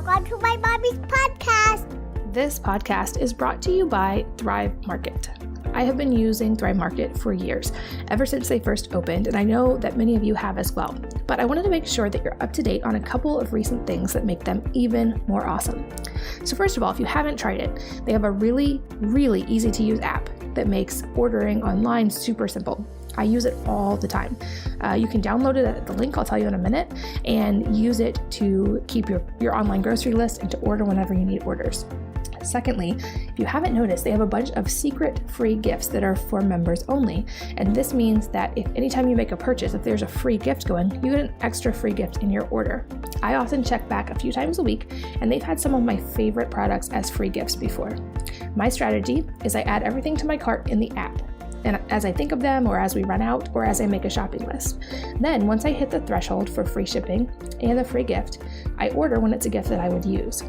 Welcome to my mommy's podcast. This podcast is brought to you by Thrive Market. I have been using Thrive Market for years, ever since they first opened, and I know that many of you have as well. But I wanted to make sure that you're up to date on a couple of recent things that make them even more awesome. So first of all, if you haven't tried it, they have a really easy to use app that makes ordering online super simple. I use it all the time. You can download it at the link I'll tell you in a minute and use it to keep your online grocery list and to order whenever you need orders. Secondly, if you haven't noticed, they have a bunch of secret free gifts that are for members only. And this means that if anytime you make a purchase, if there's a free gift going, you get an extra free gift in your order. I often check back a few times a week, and they've had some of my favorite products as free gifts before. My strategy is I add everything to my cart in the app. And as I think of them, or as we run out, or as I make a shopping list. Then once I hit the threshold for free shipping and the free gift, I order when it's a gift that I would use.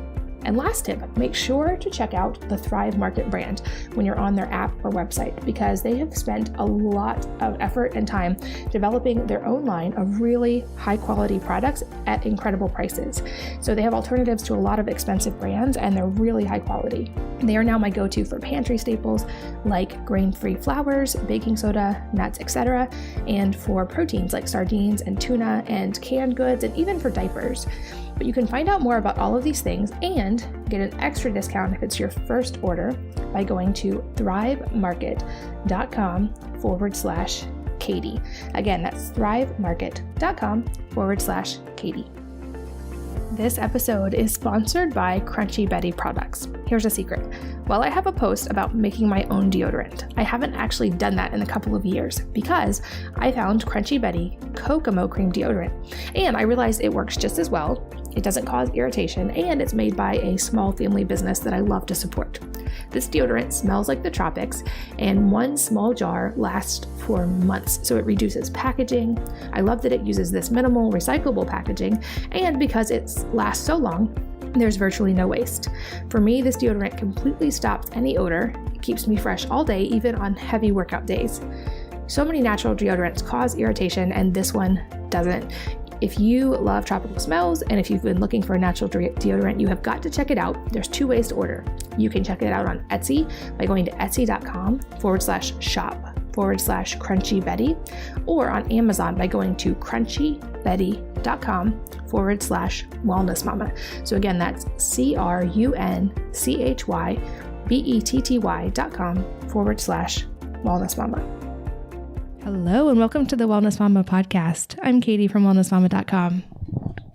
And last tip, make sure to check out the Thrive Market brand when you're on their app or website, because they have spent a lot of effort and time developing their own line of really high quality products at incredible prices. So they have alternatives to a lot of expensive brands, and they're really high quality. They are now my go-to for pantry staples like grain-free flours, baking soda, nuts, etc., and for proteins like sardines and tuna and canned goods, and even for diapers. But you can find out more about all of these things and get an extra discount if it's your first order by going to thrivemarket.com/Katie. Again, that's thrivemarket.com/Katie. This episode is sponsored by Crunchy Betty products. Here's a secret. While I have a post about making my own deodorant, I haven't actually done that in a couple of years because I found Crunchy Betty Kokomo Cream Deodorant, and I realized it works just as well. It doesn't cause irritation, and it's made by a small family business that I love to support. This deodorant smells like the tropics, and one small jar lasts for months, so it reduces packaging. I love that it uses this minimal recyclable packaging, and because it lasts so long, there's virtually no waste. For me, this deodorant completely stops any odor. It keeps me fresh all day, even on heavy workout days. So many natural deodorants cause irritation, and this one doesn't. If you love tropical smells, and if you've been looking for a natural deodorant, you have got to check it out. There's two ways to order. You can check it out on Etsy by going to etsy.com/shop/Crunchy Betty, or on Amazon by going to crunchyBetty.com/Wellness Mama. So again, that's CRUNCHYBETTY.com/Wellness Mama. Hello, and welcome to the Wellness Mama podcast. I'm Katie from wellnessmama.com.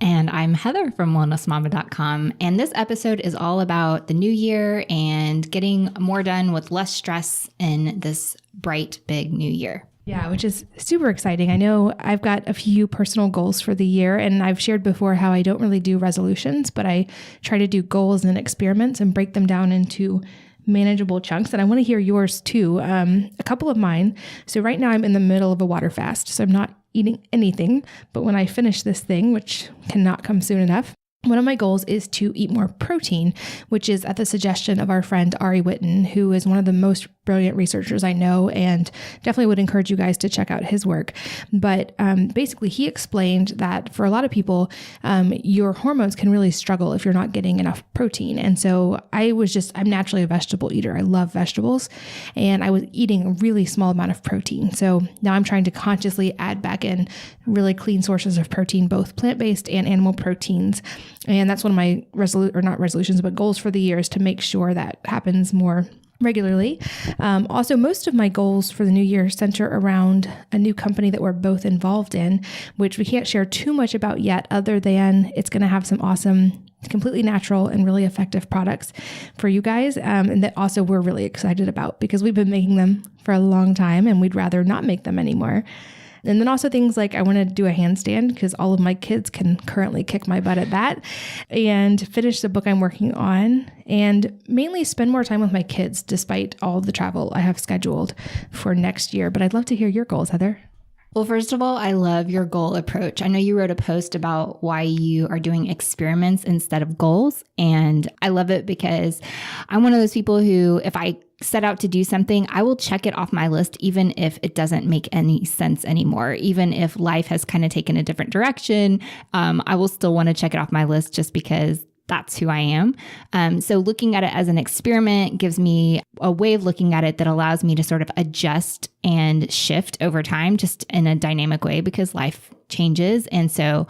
And I'm Heather from wellnessmama.com. And this episode is all about the new year and getting more done with less stress in this bright, big new year. Yeah, which is super exciting. I know I've got a few personal goals for the year, and I've shared before how I don't really do resolutions, but I try to do goals and experiments and break them down into manageable chunks. And I want to hear yours too. A couple of mine. So right now I'm in the middle of a water fast, so I'm not eating anything. But when I finish this thing, which cannot come soon enough, one of my goals is to eat more protein, which is at the suggestion of our friend Ari Whitten, who is one of the most brilliant researchers I know, and definitely would encourage you guys to check out his work. But basically, he explained that for a lot of people, your hormones can really struggle if you're not getting enough protein. And so I'm naturally a vegetable eater. I love vegetables, and I was eating a really small amount of protein. So now I'm trying to consciously add back in really clean sources of protein, both plant-based and animal proteins. And that's one of my goals for the year is to make sure that happens more regularly. Also, most of my goals for the new year center around a new company that we're both involved in, which we can't share too much about yet, other than it's going to have some awesome, completely natural and really effective products for you guys. And that also we're really excited about because we've been making them for a long time and we'd rather not make them anymore. And then also things like I want to do a handstand because all of my kids can currently kick my butt at that, and finish the book I'm working on, and mainly spend more time with my kids despite all the travel I have scheduled for next year. But I'd love to hear your goals, Heather. Well, first of all, I love your goal approach. I know you wrote a post about why you are doing experiments instead of goals. And I love it because I'm one of those people who, if I set out to do something, I will check it off my list, even if it doesn't make any sense anymore. Even if life has kind of taken a different direction, I will still want to check it off my list just because that's who I am. So looking at it as an experiment gives me a way of looking at it that allows me to sort of adjust and shift over time, just in a dynamic way, because life changes. And so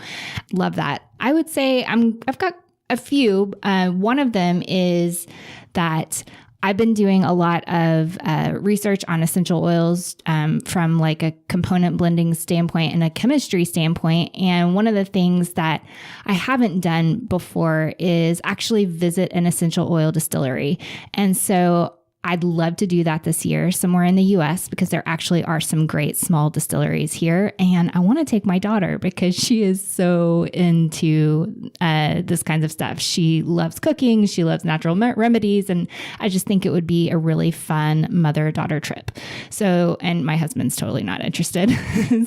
love that. I would say I've got a few. One of them is that I've been doing a lot of research on essential oils from like a component blending standpoint and a chemistry standpoint. And one of the things that I haven't done before is actually visit an essential oil distillery. And so I'd love to do that this year somewhere in the US, because there actually are some great small distilleries here. And I want to take my daughter because she is so into this kinds of stuff. She loves cooking. She loves natural remedies. And I just think it would be a really fun mother-daughter trip. So, and my husband's totally not interested.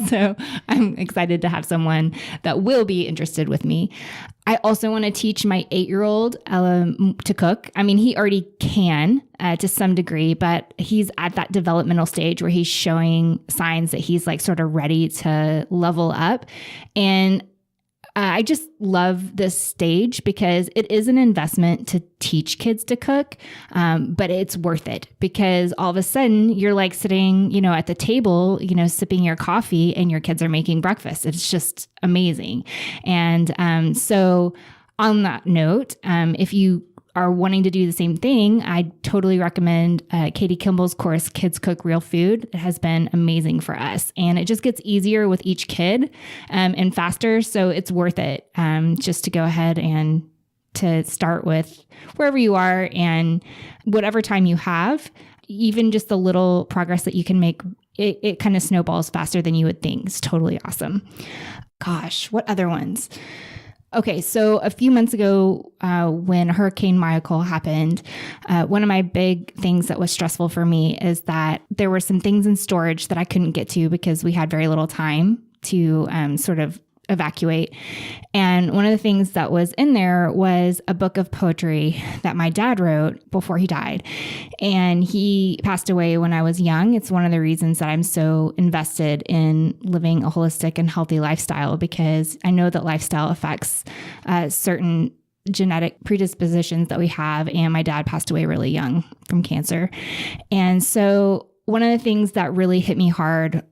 So I'm excited to have someone that will be interested with me. I also want to teach my 8-year-old to cook. I mean, he already can to some degree, but he's at that developmental stage where he's showing signs that he's like sort of ready to level up. And I just love this stage because it is an investment to teach kids to cook, but it's worth it because all of a sudden you're like sitting, at the table, sipping your coffee and your kids are making breakfast. It's just amazing. And so on that note, if you are wanting to do the same thing, I totally recommend Katie Kimball's course, Kids Cook Real Food. It has been amazing for us. And it just gets easier with each kid and faster. So it's worth it just to go ahead and to start with wherever you are and whatever time you have, even just the little progress that you can make, it kind of snowballs faster than you would think. It's totally awesome. Gosh, what other ones? Okay, so a few months ago, when Hurricane Michael happened, one of my big things that was stressful for me is that there were some things in storage that I couldn't get to because we had very little time to sort of evacuate. And one of the things that was in there was a book of poetry that my dad wrote before he died. And he passed away when I was young. It's one of the reasons that I'm so invested in living a holistic and healthy lifestyle, because I know that lifestyle affects certain genetic predispositions that we have. And my dad passed away really young from cancer. And so one of the things that really hit me hard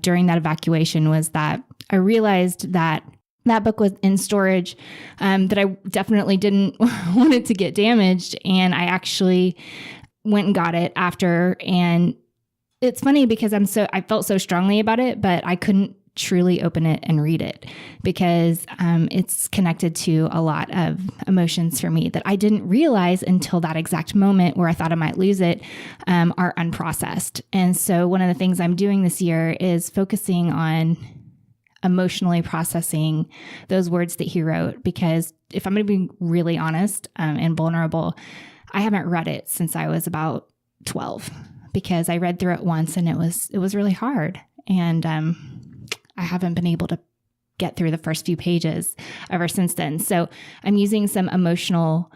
during that evacuation was that I realized that that book was in storage, that I definitely didn't want it to get damaged. And I actually went and got it after. And it's funny because I felt so strongly about it, but I couldn't truly open it and read it because it's connected to a lot of emotions for me that I didn't realize until that exact moment where I thought I might lose it are unprocessed. And so one of the things I'm doing this year is focusing on emotionally processing those words that he wrote, because if I'm going to be really honest and vulnerable, I haven't read it since I was about 12 because I read through it once and it was really hard. And I haven't been able to get through the first few pages ever since then. So I'm using some emotional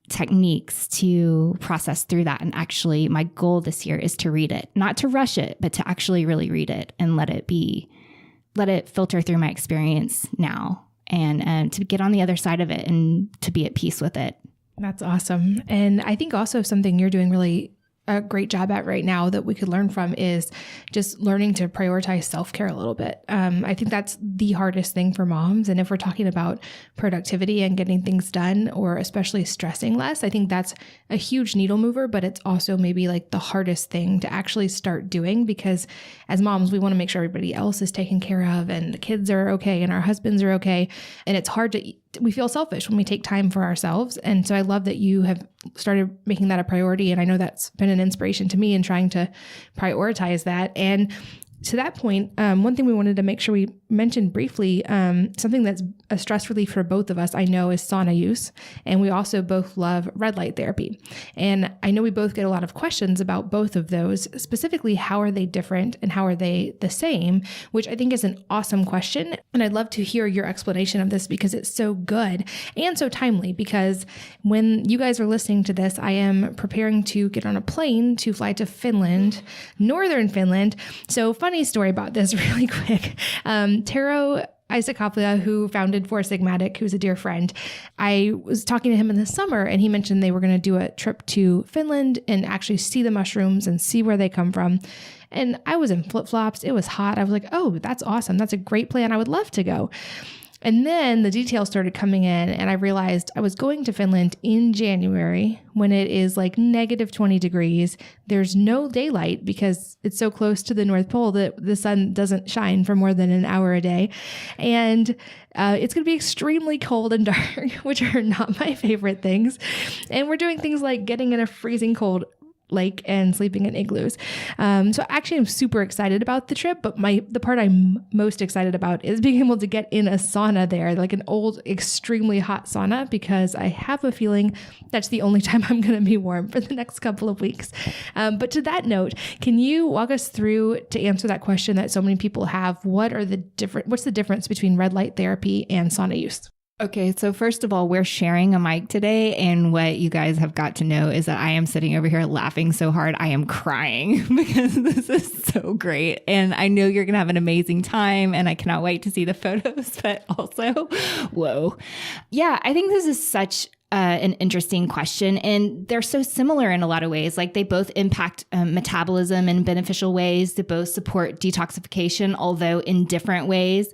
techniques to process through that. And actually my goal this year is to read it, not to rush it, but to actually really read it and let it filter through my experience now and to get on the other side of it and to be at peace with it. That's awesome. And I think also something you're doing really a great job at right now that we could learn from is just learning to prioritize self-care a little bit. I think that's the hardest thing for moms. And if we're talking about productivity and getting things done, or especially stressing less, I think that's a huge needle mover, but it's also maybe like the hardest thing to actually start doing, because as moms, we want to make sure everybody else is taken care of and the kids are okay and our husbands are okay. And it's hard we feel selfish when we take time for ourselves. And so I love that you have started making that a priority. And I know that's been an inspiration to me in trying to prioritize that. And to that point, one thing we wanted to make sure we mentioned briefly, something that's a stress relief for both of us, I know, is sauna use. And we also both love red light therapy. And I know we both get a lot of questions about both of those, specifically, how are they different and how are they the same, which I think is an awesome question. And I'd love to hear your explanation of this because it's so good and so timely, because when you guys are listening to this, I am preparing to get on a plane to fly to Finland, northern Finland. So funny story about this really quick. Taro Isaac Hoplia, who founded Four Sigmatic, who's a dear friend. I was talking to him in the summer and he mentioned they were going to do a trip to Finland and actually see the mushrooms and see where they come from. And I was in flip-flops. It was hot. I was like, oh, that's awesome. That's a great plan. I would love to go. And then the details started coming in and I realized I was going to Finland in January when it is like negative 20 degrees. There's no daylight because it's so close to the North Pole that the sun doesn't shine for more than an hour a day. And it's going to be extremely cold and dark, which are not my favorite things. And we're doing things like getting in a freezing cold lake and sleeping in igloos. So actually I'm super excited about the trip, but the part I'm most excited about is being able to get in a sauna there, like an old, extremely hot sauna, because I have a feeling that's the only time I'm going to be warm for the next couple of weeks. But to that note, can you walk us through, to answer that question that so many people have, what's the difference between red light therapy and sauna use? Okay, so first of all, we're sharing a mic today, and what you guys have got to know is that I am sitting over here laughing so hard I am crying because this is so great. And I know you're going to have an amazing time, and I cannot wait to see the photos, but also, whoa. Yeah, I think this is such an interesting question. And they're so similar in a lot of ways. Like they both impact metabolism in beneficial ways. They both support detoxification, although in different ways.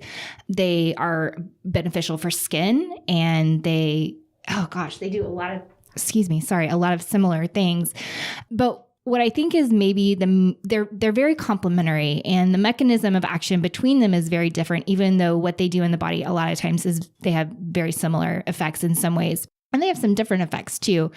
They are beneficial for skin and they do a lot of similar things. But what I think is maybe they're very complementary and the mechanism of action between them is very different, even though what they do in the body a lot of times is they have very similar effects in some ways. And they have some different effects too.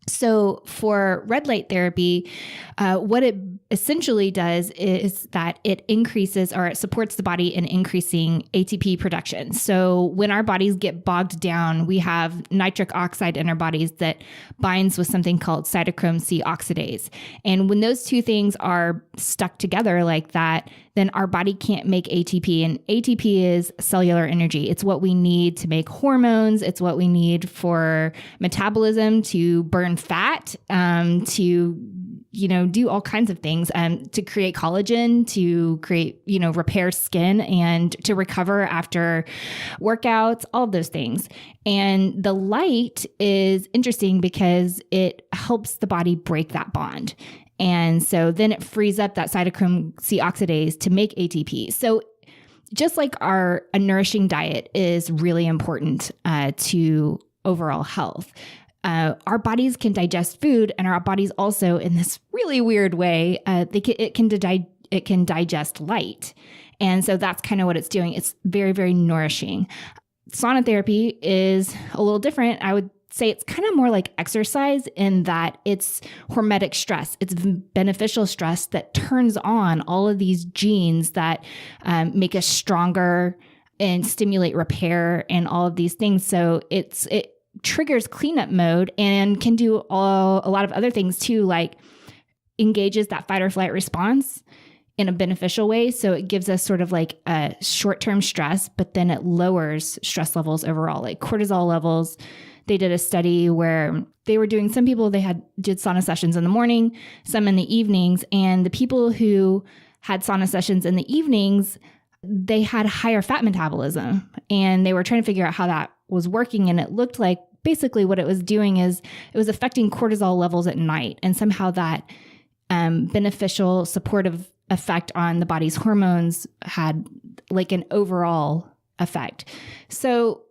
So for red light therapy, what it essentially does is that it increases or it supports the body in increasing ATP production. So when our bodies get bogged down, we have nitric oxide in our bodies that binds with something called cytochrome C oxidase. And when those two things are stuck together like that, then our body can't make ATP. And ATP is cellular energy. It's what we need to make hormones. It's what we need for metabolism, to burn fat, to do all kinds of things, to create collagen, to create, repair skin and to recover after workouts, all of those things. And the light is interesting because it helps the body break that bond. And so then it frees up that cytochrome C oxidase to make ATP. So just like a nourishing diet is really important to overall health, our bodies can digest food, and our bodies also, in this really weird way, it can digest light. And so that's kind of what it's doing. It's very, very nourishing. Sauna therapy is a little different. I would say it's kind of more like exercise in that it's hormetic stress. It's beneficial stress that turns on all of these genes that make us stronger and stimulate repair and all of these things. So it triggers cleanup mode and can do a lot of other things too, like engages that fight or flight response in a beneficial way. So it gives us sort of like a short-term stress, but then it lowers stress levels overall, like cortisol levels. They did a study where they were doing, some people, did sauna sessions in the morning, some in the evenings. And the people who had sauna sessions in the evenings, they had higher fat metabolism. And they were trying to figure out how that was working. And it looked like basically what it was doing is it was affecting cortisol levels at night. And somehow that beneficial supportive effect on the body's hormones had like an overall effect. So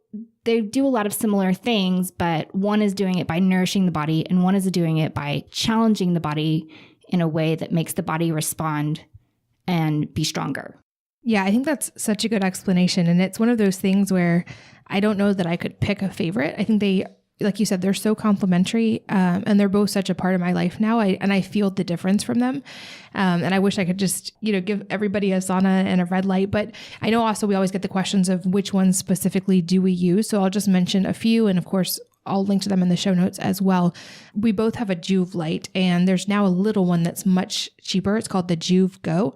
they do a lot of similar things, but one is doing it by nourishing the body and one is doing it by challenging the body in a way that makes the body respond and be stronger. Yeah, I think that's such a good explanation. And it's one of those things where I don't know that I could pick a favorite. I think they, like you said, they're so complementary and they're both such a part of my life now. I feel the difference from them. And I wish I could just, give everybody a sauna and a red light. But I know also we always get the questions of which ones specifically do we use. So I'll just mention a few. And of course, I'll link to them in the show notes as well. We both have a Joovv light and there's now a little one that's much cheaper. It's called the Joovv Go.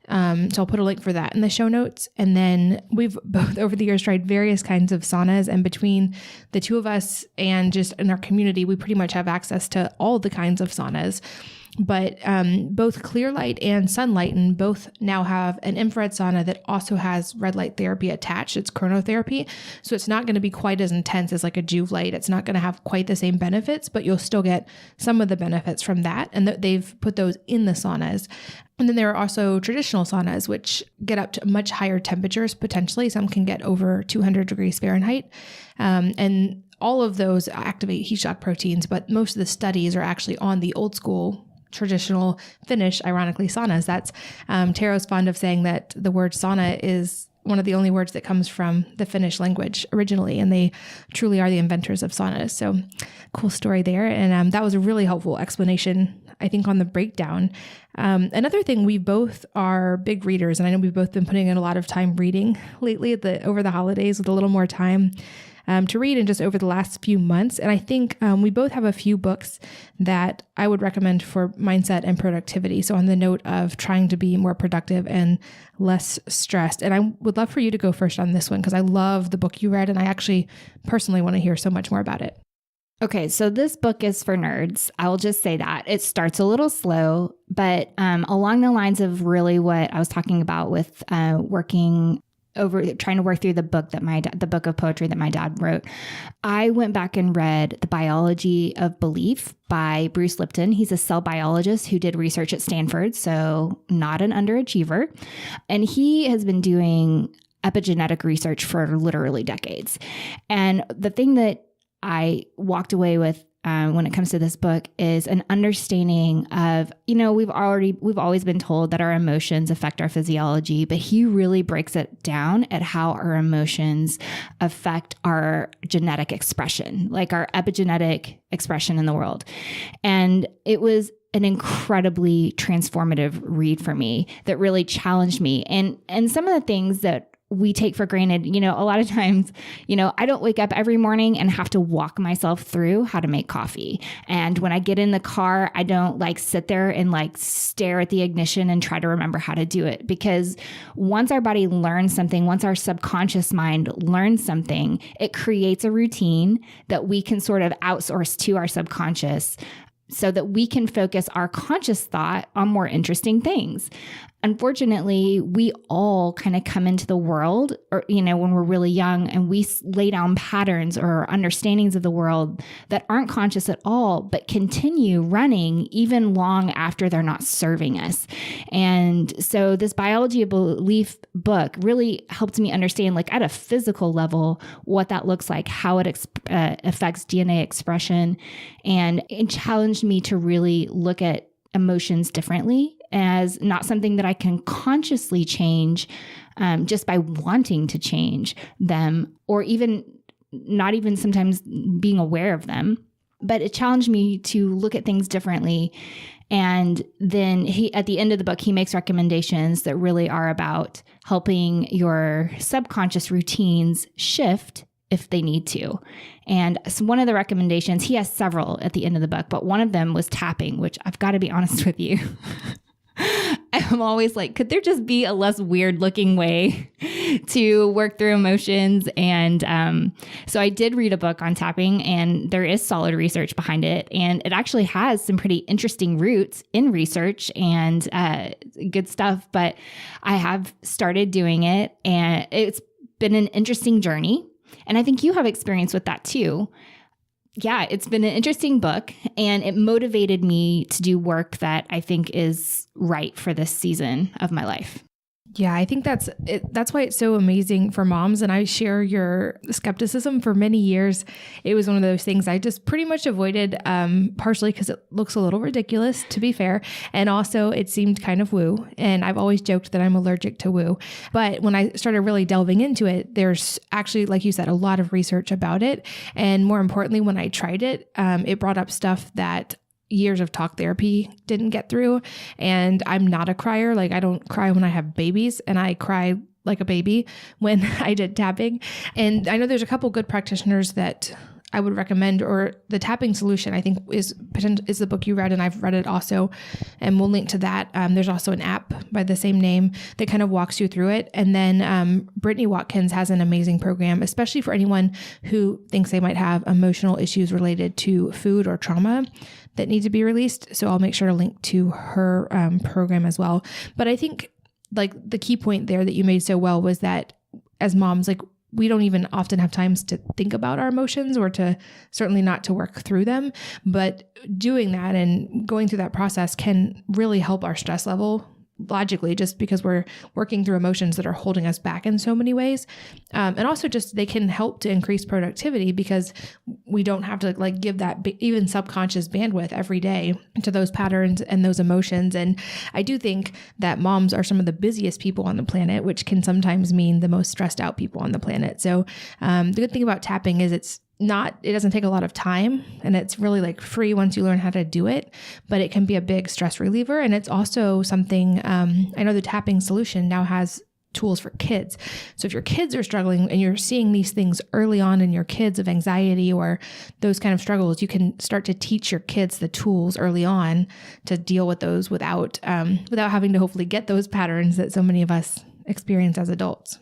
So I'll put a link for that in the show notes. And then we've both over the years tried various kinds of saunas, and between the two of us and just in our community, we pretty much have access to all the kinds of saunas. but both Clearlight and Sunlighten both now have an infrared sauna that also has red light therapy attached. It's chronotherapy. So it's not going to be quite as intense as like a Joovv light. It's not going to have quite the same benefits, but you'll still get some of the benefits from that. And they've put those in the saunas. And then there are also traditional saunas, which get up to much higher temperatures potentially. Some can get over 200 degrees Fahrenheit. And all of those activate heat shock proteins, but most of the studies are actually on the old school traditional Finnish, ironically, saunas. That's Taro's fond of saying that the word sauna is one of the only words that comes from the Finnish language originally, and they truly are the inventors of saunas. So cool story there. And that was a really helpful explanation, I think, on the breakdown. Another thing, we both are big readers, and I know we've both been putting in a lot of time reading lately over the holidays with a little more time to read and just over the last few months. And I think we both have a few books that I would recommend for mindset and productivity. So on the note of trying to be more productive and less stressed. And I would love for you to go first on this one, because I love the book you read, and I actually personally want to hear so much more about it. Okay, so this book is for nerds. I will just say that. It starts a little slow, but along the lines of really what I was talking about with trying to work through the book of poetry that my dad wrote, I went back and read The Biology of Belief by Bruce Lipton. He's a cell biologist who did research at Stanford, so not an underachiever. And he has been doing epigenetic research for literally decades. And the thing that I walked away with when it comes to this book is an understanding of, we've always been told that our emotions affect our physiology, but he really breaks it down at how our emotions affect our genetic expression, like our epigenetic expression in the world. And it was an incredibly transformative read for me that really challenged me. And some of the things that we take for granted, a lot of times, I don't wake up every morning and have to walk myself through how to make coffee. And when I get in the car, I don't sit there and stare at the ignition and try to remember how to do it. Because once our body learns something, once our subconscious mind learns something, it creates a routine that we can sort of outsource to our subconscious so that we can focus our conscious thought on more interesting things. Unfortunately, we all kind of come into the world, or, when we're really young, and we lay down patterns or understandings of the world that aren't conscious at all, but continue running even long after they're not serving us. And so this Biology of Belief book really helped me understand, at a physical level, what that looks like, how it affects DNA expression, and it challenged me to really look at emotions differently as not something that I can consciously change just by wanting to change them, or even not even sometimes being aware of them. But it challenged me to look at things differently. And then at the end of the book, he makes recommendations that really are about helping your subconscious routines shift if they need to. And so one of the recommendations, he has several at the end of the book, but one of them was tapping, which I've got to be honest with you. I'm always could there just be a less weird looking way to work through emotions? And so I did read a book on tapping, and there is solid research behind it. And it actually has some pretty interesting roots in research and good stuff. But I have started doing it, and it's been an interesting journey. And I think you have experience with that too. Yeah, it's been an interesting book, and it motivated me to do work that I think is right for this season of my life. Yeah, I think that's why it's so amazing for moms. And I share your skepticism. For many years, it was one of those things I just pretty much avoided, partially because it looks a little ridiculous, to be fair. And also it seemed kind of woo. And I've always joked that I'm allergic to woo. But when I started really delving into it, there's actually, like you said, a lot of research about it. And more importantly, when I tried it, it brought up stuff that years of talk therapy didn't get through. And I'm not a crier. I don't cry when I have babies, and I cry like a baby when I did tapping. And I know there's a couple good practitioners that I would recommend, or the tapping solution, I think is the book you read, and I've read it also, and we'll link to that. There's also an app by the same name that kind of walks you through it. And then Brittany Watkins has an amazing program, especially for anyone who thinks they might have emotional issues related to food or trauma. that need to be released. So I'll make sure to link to her program as well. But I think like the key point there that you made so well was that as moms, like we don't even often have times to think about our emotions or to certainly not to work through them. But doing that and going through that process can really help our stress level logically, just because we're working through emotions that are holding us back in so many ways. And also just they can help to increase productivity because we don't have to like give that even subconscious bandwidth every day to those patterns and those emotions. And I do think that moms are some of the busiest people on the planet, which can sometimes mean the most stressed out people on the planet. So the good thing about tapping is it doesn't take a lot of time, and it's really like free once you learn how to do it, but it can be a big stress reliever. And it's also something, I know the tapping solution now has tools for kids. So if your kids are struggling and you're seeing these things early on in your kids of anxiety or those kind of struggles, you can start to teach your kids the tools early on to deal with those without having to hopefully get those patterns that so many of us experience as adults.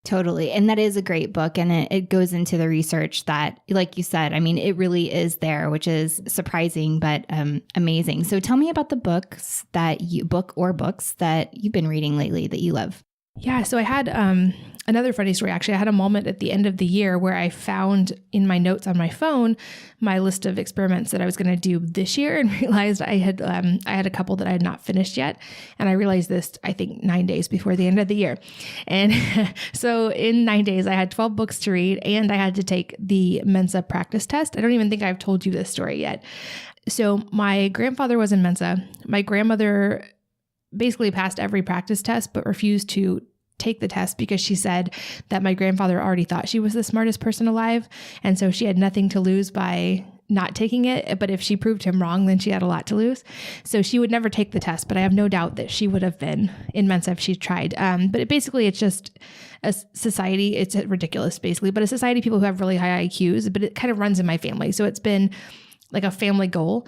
Totally. And that is a great book. And it goes into the research that, like you said, I mean, it really is there, which is surprising, but amazing. So tell me about the books that you've been reading lately that you love. Yeah. So I had another funny story, actually. I had a moment at the end of the year where I found in my notes on my phone my list of experiments that I was going to do this year and realized I had a couple that I had not finished yet. And I realized this, I think, 9 days before the end of the year. And so in 9 days, I had 12 books to read and I had to take the Mensa practice test. I don't even think I've told you this story yet. So my grandfather was in Mensa. My grandmother basically passed every practice test, but refused to take the test because she said that my grandfather already thought she was the smartest person alive. And so she had nothing to lose by not taking it. But if she proved him wrong, then she had a lot to lose. So she would never take the test, but I have no doubt that she would have been in Mensa if she tried. But it's just a society. It's ridiculous, basically, but a society of people who have really high IQs, but it kind of runs in my family. So it's been like a family goal.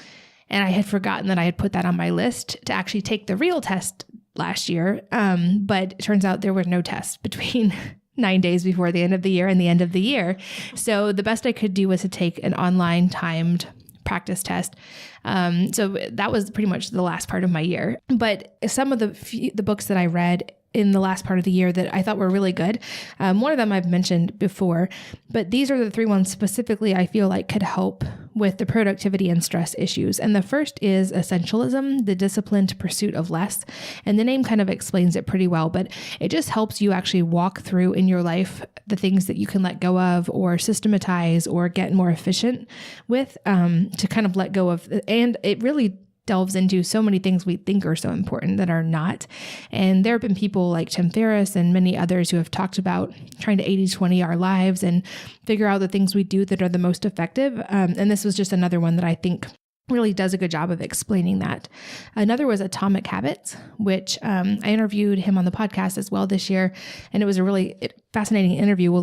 And I had forgotten that I had put that on my list to actually take the real test last year. But it turns out there were no tests between 9 days before the end of the year and the end of the year. So the best I could do was to take an online timed practice test. So that was pretty much the last part of my year. But some of the books that I read in the last part of the year that I thought were really good. One of them I've mentioned before, but these are the three ones specifically I feel like could help with the productivity and stress issues. And the first is Essentialism, the Disciplined Pursuit of Less. And the name kind of explains it pretty well, but it just helps you actually walk through in your life the things that you can let go of or systematize or get more efficient with to kind of let go of. And it really delves into so many things we think are so important that are not. And there have been people like Tim Ferriss and many others who have talked about trying to 80-20 our lives and figure out the things we do that are the most effective. And this was just another one that I think really does a good job of explaining that. Another was Atomic Habits, which I interviewed him on the podcast as well this year. And it was a really fascinating interview. We'll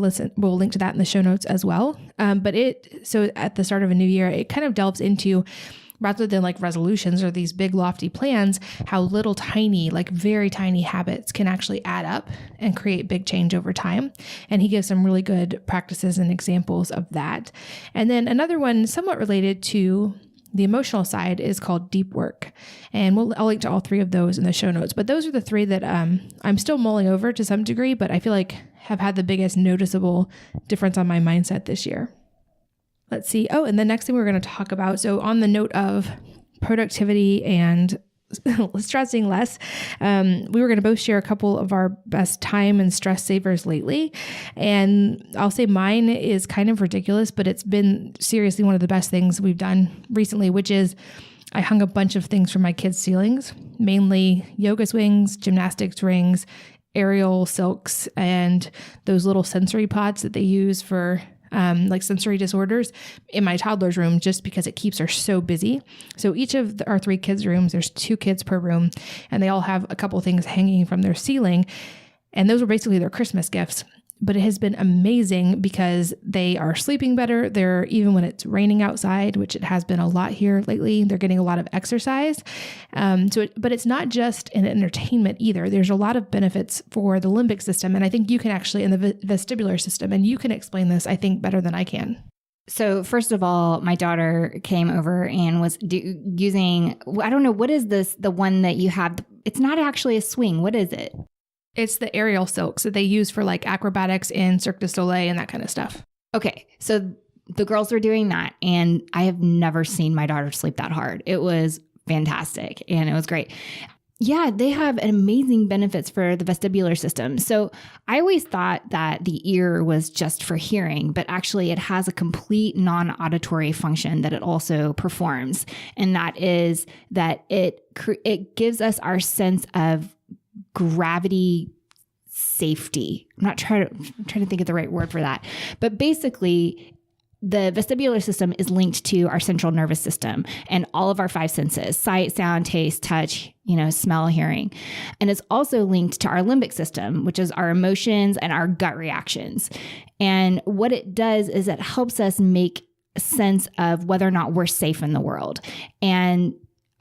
link to that in the show notes as well. So at the start of a new year, it kind of delves into, rather than like resolutions or these big lofty plans, how little tiny, like very tiny habits can actually add up and create big change over time. And he gives some really good practices and examples of that. And then another one somewhat related to the emotional side is called Deep Work. And I'll link to all three of those in the show notes. But those are the three that I'm still mulling over to some degree, but I feel like have had the biggest noticeable difference on my mindset this year. Let's see. Oh, and the next thing we're going to talk about. So on the note of productivity and stressing less, we were going to both share a couple of our best time and stress savers lately. And I'll say mine is kind of ridiculous, but it's been seriously one of the best things we've done recently, which is I hung a bunch of things from my kids' ceilings, mainly yoga swings, gymnastics rings, aerial silks, and those little sensory pods that they use for like sensory disorders in my toddler's room, just because it keeps her so busy. So each of our three kids' rooms, there's 2 kids per room, and they all have a couple things hanging from their ceiling. And those were basically their Christmas gifts. But it has been amazing because they are sleeping better. Even when it's raining outside, which it has been a lot here lately, they're getting a lot of exercise. But it's not just an entertainment either. There's a lot of benefits for the limbic system. And I think you can actually, in the vestibular system, and you can explain this, I think, better than I can. So first of all, my daughter came over and was using, I don't know, what is this, the one that you have? It's not actually a swing. What is it? It's the aerial silks that they use for like acrobatics in Cirque du Soleil and that kind of stuff. Okay. So the girls were doing that, and I have never seen my daughter sleep that hard. It was fantastic and it was great. Yeah, they have amazing benefits for the vestibular system. So I always thought that the ear was just for hearing, but actually it has a complete non-auditory function that it also performs. And that is that it gives us our sense of gravity safety. I'm trying to think of the right word for that. But basically, the vestibular system is linked to our central nervous system and all of our five senses: sight, sound, taste, touch, smell, hearing. And it's also linked to our limbic system, which is our emotions and our gut reactions. And what it does is it helps us make sense of whether or not we're safe in the world. And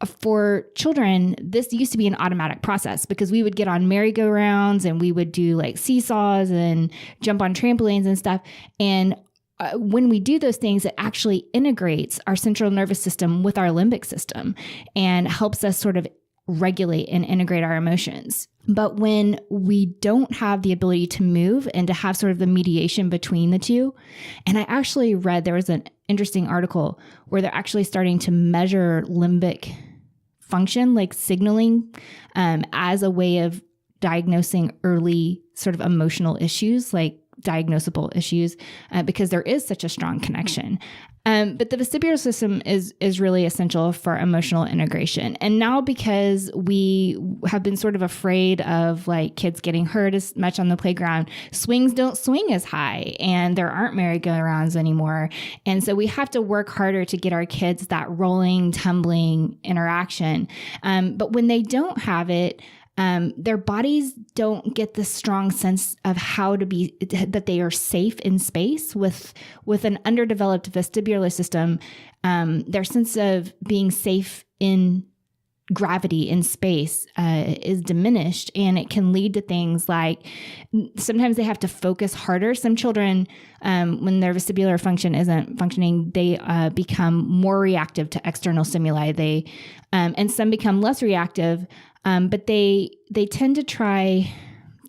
for children, this used to be an automatic process because we would get on merry-go-rounds and we would do like seesaws and jump on trampolines and stuff. And when we do those things, it actually integrates our central nervous system with our limbic system and helps us sort of regulate and integrate our emotions. But when we don't have the ability to move and to have sort of the mediation between the two, and I actually read there was an interesting article where they're actually starting to measure limbic function, like signaling, as a way of diagnosing early sort of emotional issues, like diagnosable issues, because there is such a strong connection. But the vestibular system is really essential for emotional integration. And now, because we have been sort of afraid of like kids getting hurt as much on the playground, swings don't swing as high and there aren't merry-go-rounds anymore. And so we have to work harder to get our kids that rolling, tumbling interaction. But when they don't have it, their bodies don't get the strong sense of how to be, that they are safe in space with an underdeveloped vestibular system. Their sense of being safe in gravity in space is diminished, and it can lead to things like sometimes they have to focus harder. Some children, when their vestibular function isn't functioning, they become more reactive to external stimuli. And some become less reactive. But they tend to try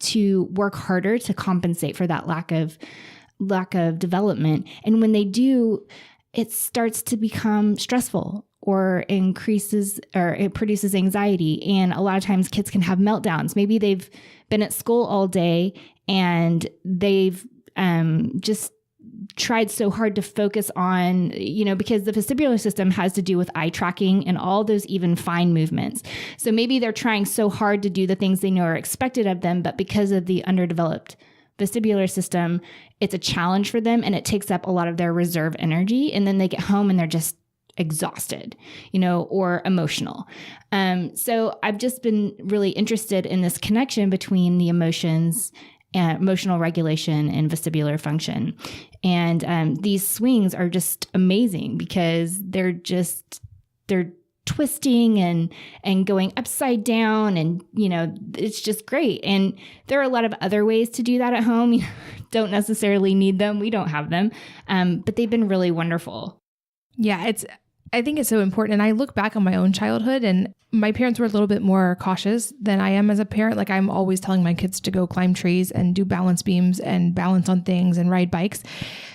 to work harder to compensate for that lack of development. And when they do, it starts to become stressful or it produces anxiety. And a lot of times kids can have meltdowns. Maybe they've been at school all day and they've just tried so hard to focus on, because the vestibular system has to do with eye tracking and all those even fine movements. So maybe they're trying so hard to do the things they know are expected of them, but because of the underdeveloped vestibular system, it's a challenge for them and it takes up a lot of their reserve energy. And then they get home and they're just exhausted, or emotional. So I've just been really interested in this connection between the emotions and emotional regulation and vestibular function. And these swings are just amazing because they're twisting and going upside down, and it's just great. And there are a lot of other ways to do that at home. You don't necessarily need them. We don't have them, but they've been really wonderful. Yeah, I think it's so important. And I look back on my own childhood, and my parents were a little bit more cautious than I am as a parent. Like, I'm always telling my kids to go climb trees and do balance beams and balance on things and ride bikes.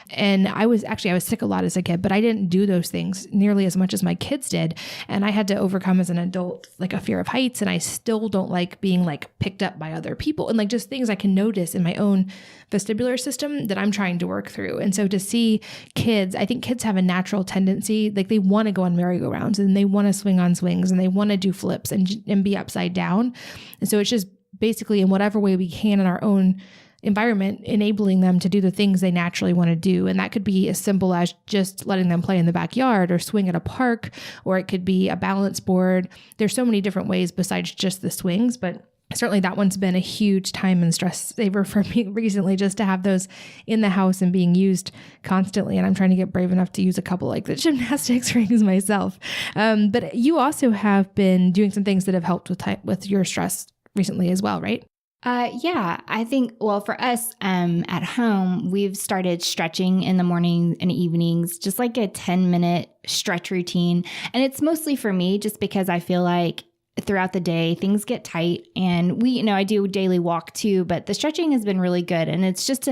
And I was sick a lot as a kid, but I didn't do those things nearly as much as my kids did. And I had to overcome as an adult, like a fear of heights. And I still don't like being like picked up by other people, and like just things I can notice in my own vestibular system that I'm trying to work through. And so to see kids, I think kids have a natural tendency, like they want to go on merry-go-rounds and they want to swing on swings and they want to do flips and be upside down. And so it's just basically in whatever way we can in our own environment, enabling them to do the things they naturally want to do. And that could be as simple as just letting them play in the backyard or swing at a park, or it could be a balance board. There's so many different ways besides just the swings, but certainly that one's been a huge time and stress saver for me recently, just to have those in the house and being used constantly. And I'm trying to get brave enough to use a couple like the gymnastics rings myself. But you also have been doing some things that have helped with your stress recently as well, right? Yeah, I think, well, for us at home, we've started stretching in the morning and evenings, just like a 10-minute stretch routine. And it's mostly for me just because I feel like throughout the day, things get tight. And I do a daily walk too, but the stretching has been really good. And it's just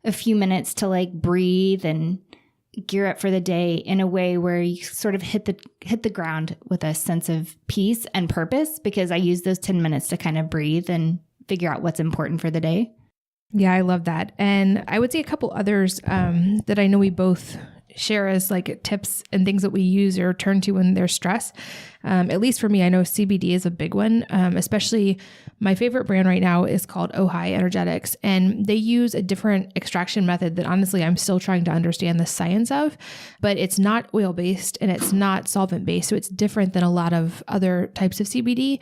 a few minutes to like breathe and gear up for the day in a way where you sort of hit the ground with a sense of peace and purpose, because I use those 10 minutes to kind of breathe and figure out what's important for the day. Yeah, I love that. And I would say a couple others that I know we both share as like tips and things that we use or turn to when there's stress. At least for me, I know CBD is a big one, especially my favorite brand right now is called Ojai Energetics, and they use a different extraction method that honestly, I'm still trying to understand the science of, but it's not oil-based and it's not solvent-based. So it's different than a lot of other types of CBD.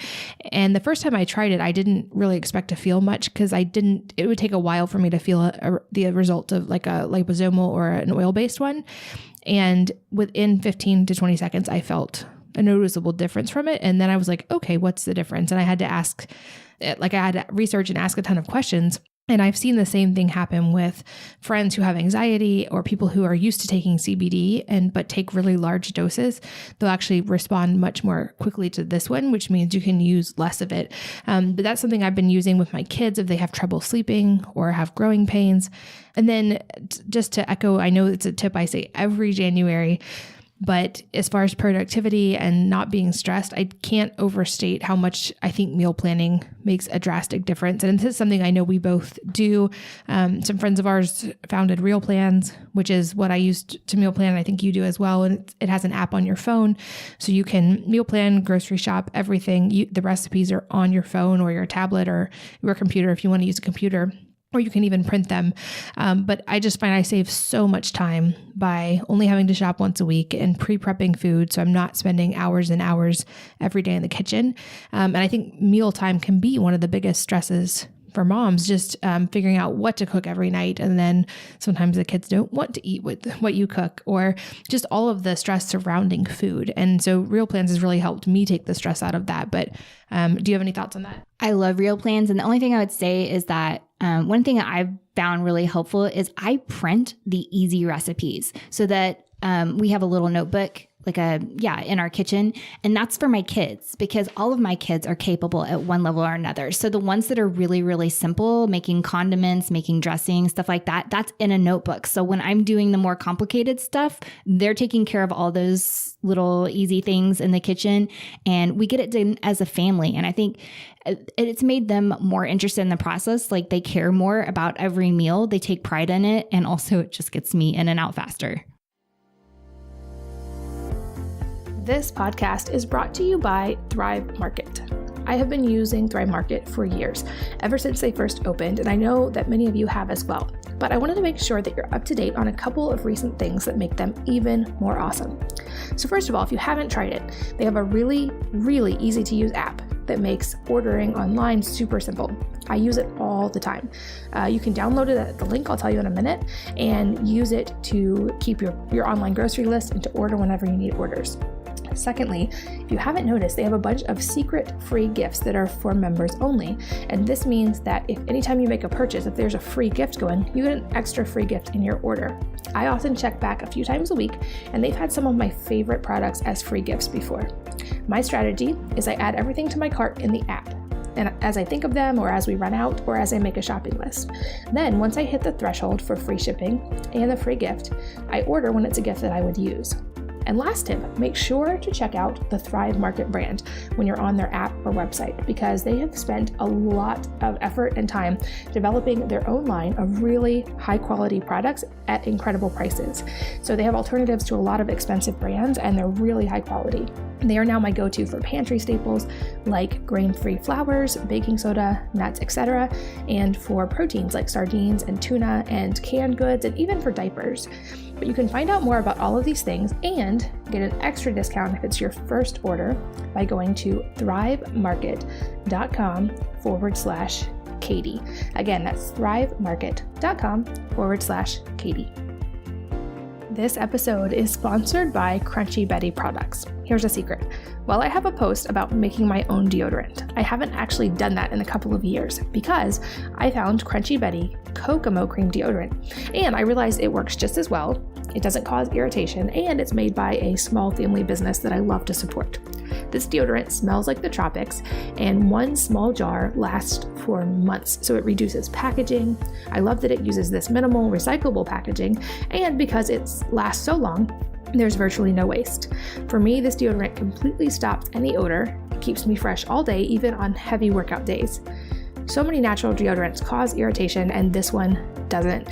And the first time I tried it, I didn't really expect to feel much because it would take a while for me to feel the result of like a liposomal or an oil-based one. And within 15 to 20 seconds, I felt a noticeable difference from it. And then I was like, okay, what's the difference? And I had to research and ask a ton of questions. And I've seen the same thing happen with friends who have anxiety or people who are used to taking CBD but take really large doses. They'll actually respond much more quickly to this one, which means you can use less of it. But that's something I've been using with my kids if they have trouble sleeping or have growing pains. And then just to echo, I know it's a tip I say every January, but as far as productivity and not being stressed, I can't overstate how much I think meal planning makes a drastic difference. And this is something I know we both do. Some friends of ours founded Real Plans, which is what I used to meal plan. I think you do as well. And it has an app on your phone. So you can meal plan, grocery shop, everything. The recipes are on your phone or your tablet or your computer if you want to use a computer. Or you can even print them. But I just find I save so much time by only having to shop once a week and pre-prepping food. So I'm not spending hours and hours every day in the kitchen. And I think mealtime can be one of the biggest stresses for moms, just figuring out what to cook every night. And then sometimes the kids don't want to eat with what you cook, or just all of the stress surrounding food. And so Real Plans has really helped me take the stress out of that. But do you have any thoughts on that? I love Real Plans. And the only thing I would say is that one thing that I've found really helpful is I print the easy recipes so that we have a little notebook in our kitchen. And that's for my kids because all of my kids are capable at one level or another. So the ones that are really, really simple, making condiments, making dressing, stuff like that, that's in a notebook. So when I'm doing the more complicated stuff, they're taking care of all those little easy things in the kitchen. And we get it done as a family. And I think it's made them more interested in the process. Like they care more about every meal. They take pride in it. And also it just gets me in and out faster. This podcast is brought to you by Thrive Market. I have been using Thrive Market for years, ever since they first opened, and I know that many of you have as well. But I wanted to make sure that you're up to date on a couple of recent things that make them even more awesome. So first of all, if you haven't tried it, they have a really, really easy to use app that makes ordering online super simple. I use it all the time. You can download it at the link I'll tell you in a minute and use it to keep your online grocery list and to order whenever you need orders. Secondly, if you haven't noticed, they have a bunch of secret free gifts that are for members only. And this means that if anytime you make a purchase, if there's a free gift going, you get an extra free gift in your order. I often check back a few times a week, and they've had some of my favorite products as free gifts before. My strategy is I add everything to my cart in the app. And as I think of them, or as we run out, or as I make a shopping list. Then once I hit the threshold for free shipping and the free gift, I order when it's a gift that I would use. And last tip, make sure to check out the Thrive Market brand when you're on their app or website, because they have spent a lot of effort and time developing their own line of really high quality products at incredible prices. So they have alternatives to a lot of expensive brands, and they're really high quality. They are now my go-to for pantry staples like grain-free flours, baking soda, nuts, etc., and for proteins like sardines and tuna and canned goods, and even for diapers. But you can find out more about all of these things and get an extra discount if it's your first order by going to thrivemarket.com/Katie. Again, that's thrivemarket.com/Katie. This episode is sponsored by Crunchy Betty products. Here's a secret. While I have a post about making my own deodorant, I haven't actually done that in a couple of years because I found Crunchy Betty Kokomo Cream Deodorant, and I realized it works just as well, it doesn't cause irritation, and it's made by a small family business that I love to support. This deodorant smells like the tropics, and one small jar lasts for months, so it reduces packaging. I love that it uses this minimal recyclable packaging, and because it lasts so long, there's virtually no waste. For me, this deodorant completely stops any odor, keeps me fresh all day, even on heavy workout days. So many natural deodorants cause irritation, and this one doesn't.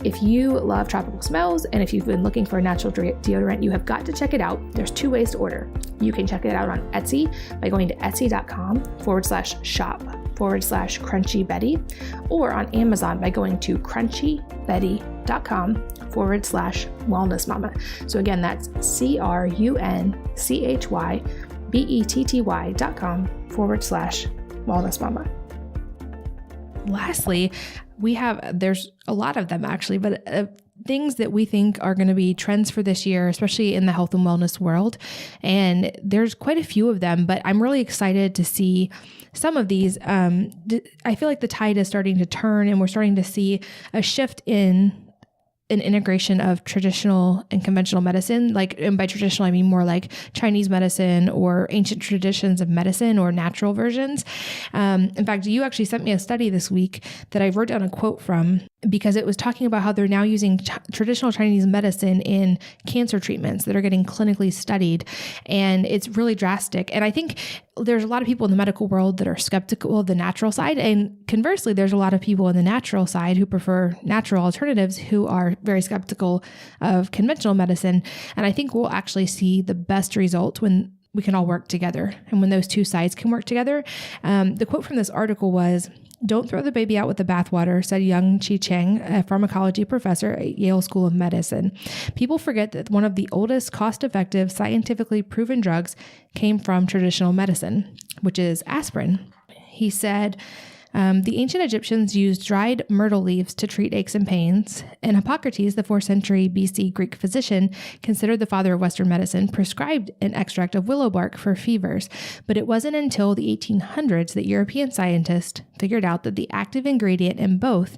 If you love tropical smells, and if you've been looking for a natural deodorant, you have got to check it out. There's 2 ways to order. You can check it out on Etsy by going to etsy.com/shop/Crunchy Betty, or on Amazon by going to crunchybetty.com/wellness mama. So again, that's crunchybetty.com/wellness mama. Lastly, there's a lot of them actually, but things that we think are going to be trends for this year, especially in the health and wellness world. And there's quite a few of them, but I'm really excited to see some of these. I feel like the tide is starting to turn, and we're starting to see a shift in an integration of traditional and conventional medicine. And by traditional, I mean more like Chinese medicine or ancient traditions of medicine or natural versions. In fact, you actually sent me a study this week that I wrote down a quote from, because it was talking about how they're now using traditional Chinese medicine in cancer treatments that are getting clinically studied. And it's really drastic. And I think there's a lot of people in the medical world that are skeptical of the natural side. And conversely, there's a lot of people in the natural side who prefer natural alternatives who are very skeptical of conventional medicine. And I think we'll actually see the best result when we can all work together, and when those two sides can work together. The quote from this article was, "Don't throw the baby out with the bathwater," said Yang-Chi Cheng, a pharmacology professor at Yale School of Medicine. "People forget that one of the oldest cost-effective, scientifically proven drugs came from traditional medicine, which is aspirin." He said, the ancient Egyptians used dried myrtle leaves to treat aches and pains, and Hippocrates, the 4th century BC Greek physician, considered the father of Western medicine, prescribed an extract of willow bark for fevers. But it wasn't until the 1800s that European scientists figured out that the active ingredient in both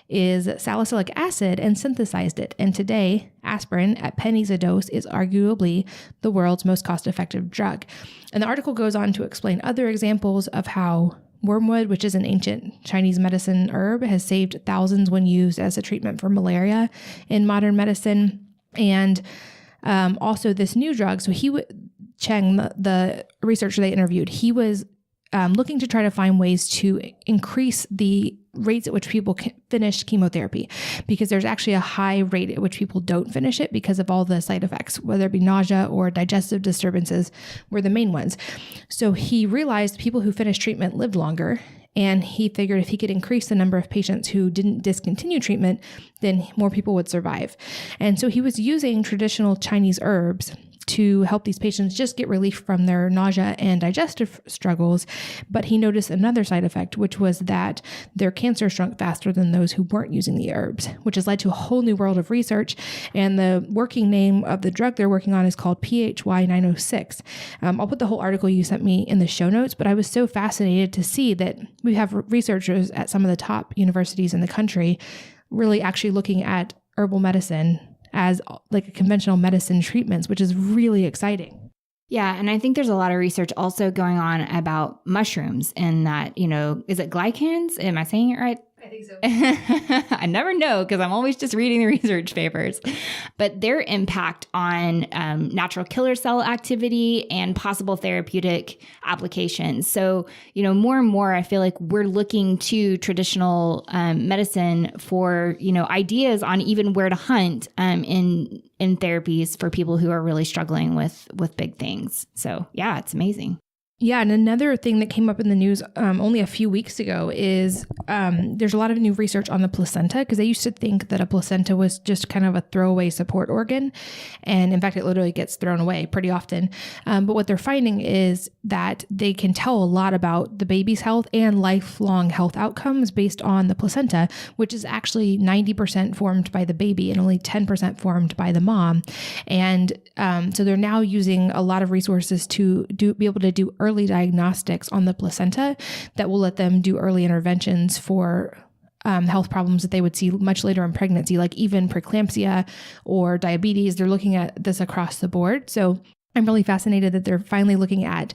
is salicylic acid and synthesized it. And today, aspirin at pennies a dose is arguably the world's most cost-effective drug. And the article goes on to explain other examples of how wormwood, which is an ancient Chinese medicine herb, has saved thousands when used as a treatment for malaria in modern medicine. And also this new drug. So Cheng, the researcher they interviewed, he was looking to try to find ways to increase the rates at which people finish chemotherapy, because there's actually a high rate at which people don't finish it because of all the side effects, whether it be nausea or digestive disturbances were the main ones. So he realized people who finished treatment lived longer, and he figured if he could increase the number of patients who didn't discontinue treatment, then more people would survive. And so he was using traditional Chinese herbs to help these patients just get relief from their nausea and digestive struggles. But he noticed another side effect, which was that their cancer shrunk faster than those who weren't using the herbs, which has led to a whole new world of research. And the working name of the drug they're working on is called PHY-906. I'll put the whole article you sent me in the show notes, but I was so fascinated to see that we have researchers at some of the top universities in the country really actually looking at herbal medicine as like a conventional medicine treatments, which is really exciting. Yeah. And I think there's a lot of research also going on about mushrooms, and that, is it glycans? Am I saying it right? I think so. I never know because I'm always just reading the research papers. But their impact on natural killer cell activity and possible therapeutic applications. So, more and more, I feel like we're looking to traditional medicine for, ideas on even where to hunt in therapies for people who are really struggling with big things. So, yeah, it's amazing. Yeah, and another thing that came up in the news only a few weeks ago is there's a lot of new research on the placenta, because they used to think that a placenta was just kind of a throwaway support organ. And in fact, it literally gets thrown away pretty often. But what they're finding is that they can tell a lot about the baby's health and lifelong health outcomes based on the placenta, which is actually 90% formed by the baby and only 10% formed by the mom. And so they're now using a lot of resources to be able to do early diagnostics on the placenta that will let them do early interventions for health problems that they would see much later in pregnancy, like even preeclampsia or diabetes. They're looking at this across the board. So I'm really fascinated that they're finally looking at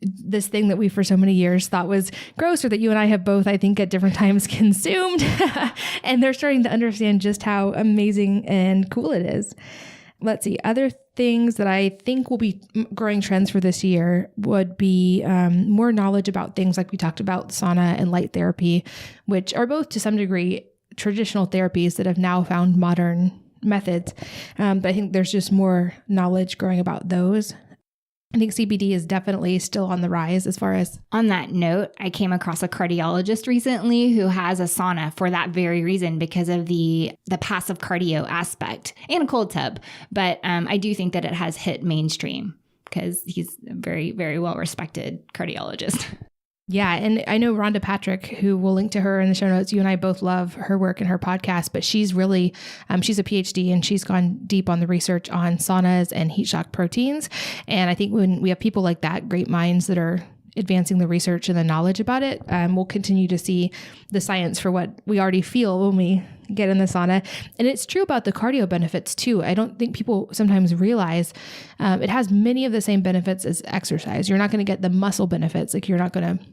this thing that we for so many years thought was gross, or that you and I have both, I think, at different times consumed. And they're starting to understand just how amazing and cool it is. Let's see. Other things that I think will be growing trends for this year would be more knowledge about things like we talked about, sauna and light therapy, which are both to some degree traditional therapies that have now found modern methods. But I think there's just more knowledge growing about those. I think CBD is definitely still on the rise as far as... On that note, I came across a cardiologist recently who has a sauna for that very reason, because of the passive cardio aspect, and a cold tub. But I do think that it has hit mainstream because he's a very, very well-respected cardiologist. Yeah. And I know Rhonda Patrick, who we'll link to her in the show notes. You and I both love her work and her podcast, but she's really, she's a PhD and she's gone deep on the research on saunas and heat shock proteins. And I think when we have people like that, great minds that are advancing the research and the knowledge about it, we'll continue to see the science for what we already feel when we get in the sauna. And it's true about the cardio benefits too. I don't think people sometimes realize it has many of the same benefits as exercise. You're not going to get the muscle benefits. Like you're not going to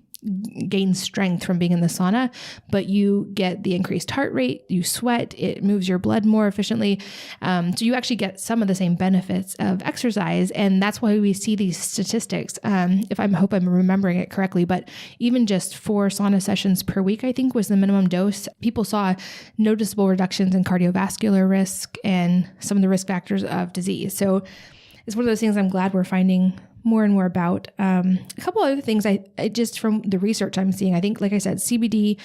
gain strength from being in the sauna, but you get the increased heart rate, you sweat, it moves your blood more efficiently. So you actually get some of the same benefits of exercise. And that's why we see these statistics. Hope I'm remembering it correctly, but even just 4 sauna sessions per week, I think was the minimum dose. People saw noticeable reductions in cardiovascular risk and some of the risk factors of disease. So it's one of those things I'm glad we're finding more and more about. A couple other things I just from the research I'm seeing, I think, like I said, CBD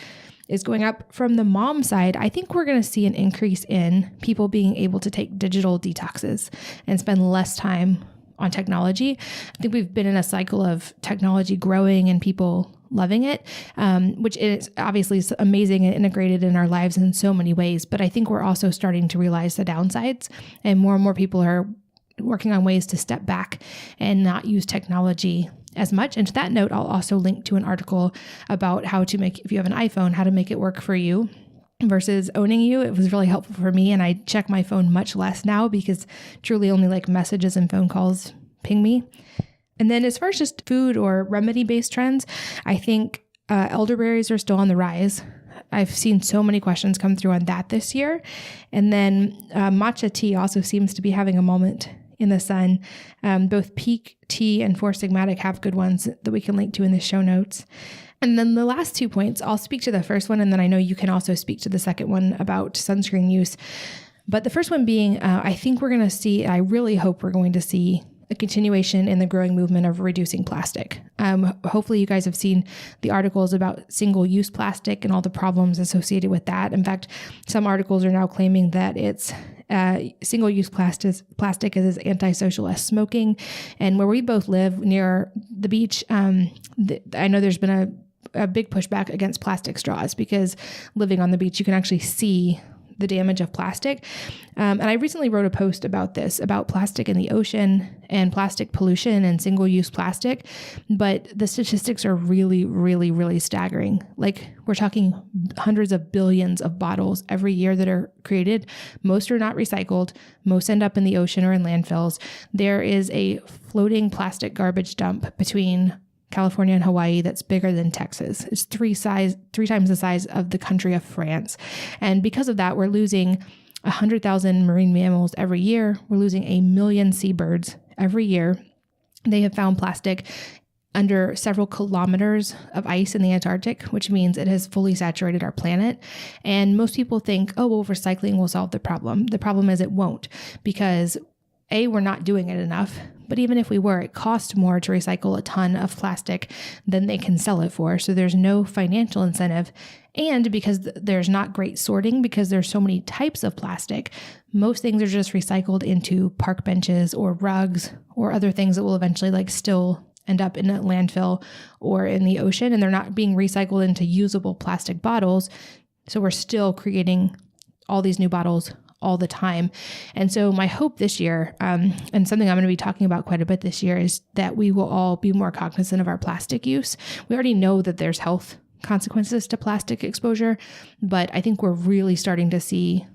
is going up. From the mom side, I think we're going to see an increase in people being able to take digital detoxes and spend less time on technology. I think we've been in a cycle of technology growing and people loving it, which is obviously amazing and integrated in our lives in so many ways. But I think we're also starting to realize the downsides, and more people are working on ways to step back and not use technology as much. And to that note, I'll also link to an article about how to make, if you have an iPhone, how to make it work for you versus owning you. It was really helpful for me. And I check my phone much less now because truly only like messages and phone calls ping me. And then as far as just food or remedy-based trends, I think elderberries are still on the rise. I've seen so many questions come through on that this year. And then matcha tea also seems to be having a moment in the sun. Both Peak Tea and Four Sigmatic have good ones that we can link to in the show notes. And then the last 2 points, I'll speak to the first one, and then I know you can also speak to the second one about sunscreen use. But the first one being, I think we're going to see, I really hope we're going to see a continuation in the growing movement of reducing plastic. Hopefully you guys have seen the articles about single-use plastic and all the problems associated with that. In fact, some articles are now claiming that it's single-use plastic is as antisocial as smoking. And where we both live near the beach, I know there's been a big pushback against plastic straws because living on the beach, you can actually see the damage of plastic. And I recently wrote a post about this, about plastic in the ocean and plastic pollution and single-use plastic. But the statistics are really, really, really staggering. Like we're talking hundreds of billions of bottles every year that are created. Most are not recycled. Most end up in the ocean or in landfills. There is a floating plastic garbage dump between California and Hawaii that's bigger than Texas. It's three times the size of the country of France. And because of that, we're losing 100,000 marine mammals every year. We're losing 1 million seabirds every year. They have found plastic under several kilometers of ice in the Antarctic, which means it has fully saturated our planet. And most people think, oh, well, recycling will solve the problem. The problem is it won't, because A, we're not doing it enough. But even if we were, it costs more to recycle a ton of plastic than they can sell it for. So there's no financial incentive. And because there's not great sorting, because there's so many types of plastic, most things are just recycled into park benches or rugs or other things that will eventually like still end up in a landfill or in the ocean. And they're not being recycled into usable plastic bottles. So we're still creating all these new bottles all the time. And so my hope this year, and something I'm going to be talking about quite a bit this year, is that we will all be more cognizant of our plastic use. We already know that there's health consequences to plastic exposure, but I think we're really starting to see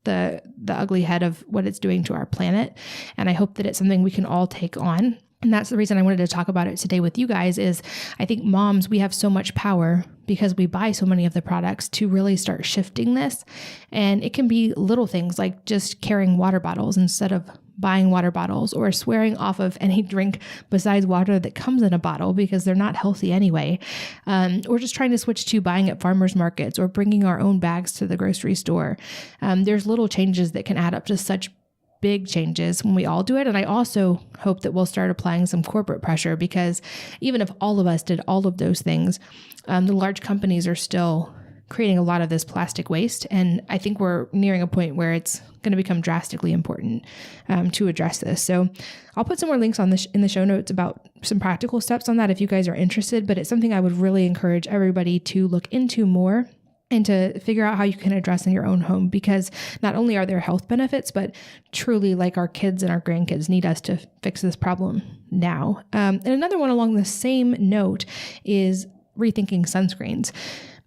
the ugly head of what it's doing to our planet. And I hope that it's something we can all take on. And that's the reason I wanted to talk about it today with you guys is I think moms, we have so much power because we buy so many of the products to really start shifting this. And it can be little things like just carrying water bottles instead of buying water bottles, or swearing off of any drink besides water that comes in a bottle because they're not healthy anyway. Or just trying to switch to buying at farmers markets or bringing our own bags to the grocery store. There's little changes that can add up to such big changes when we all do it. And I also hope that we'll start applying some corporate pressure, because even if all of us did all of those things, the large companies are still creating a lot of this plastic waste. And I think we're nearing a point where it's going to become drastically important to address this. So I'll put some more links on in the show notes about some practical steps on that if you guys are interested, but it's something I would really encourage everybody to look into more and to figure out how you can address in your own home, because not only are there health benefits, but truly, like, our kids and our grandkids need us to fix this problem now. And another one along the same note is rethinking sunscreens,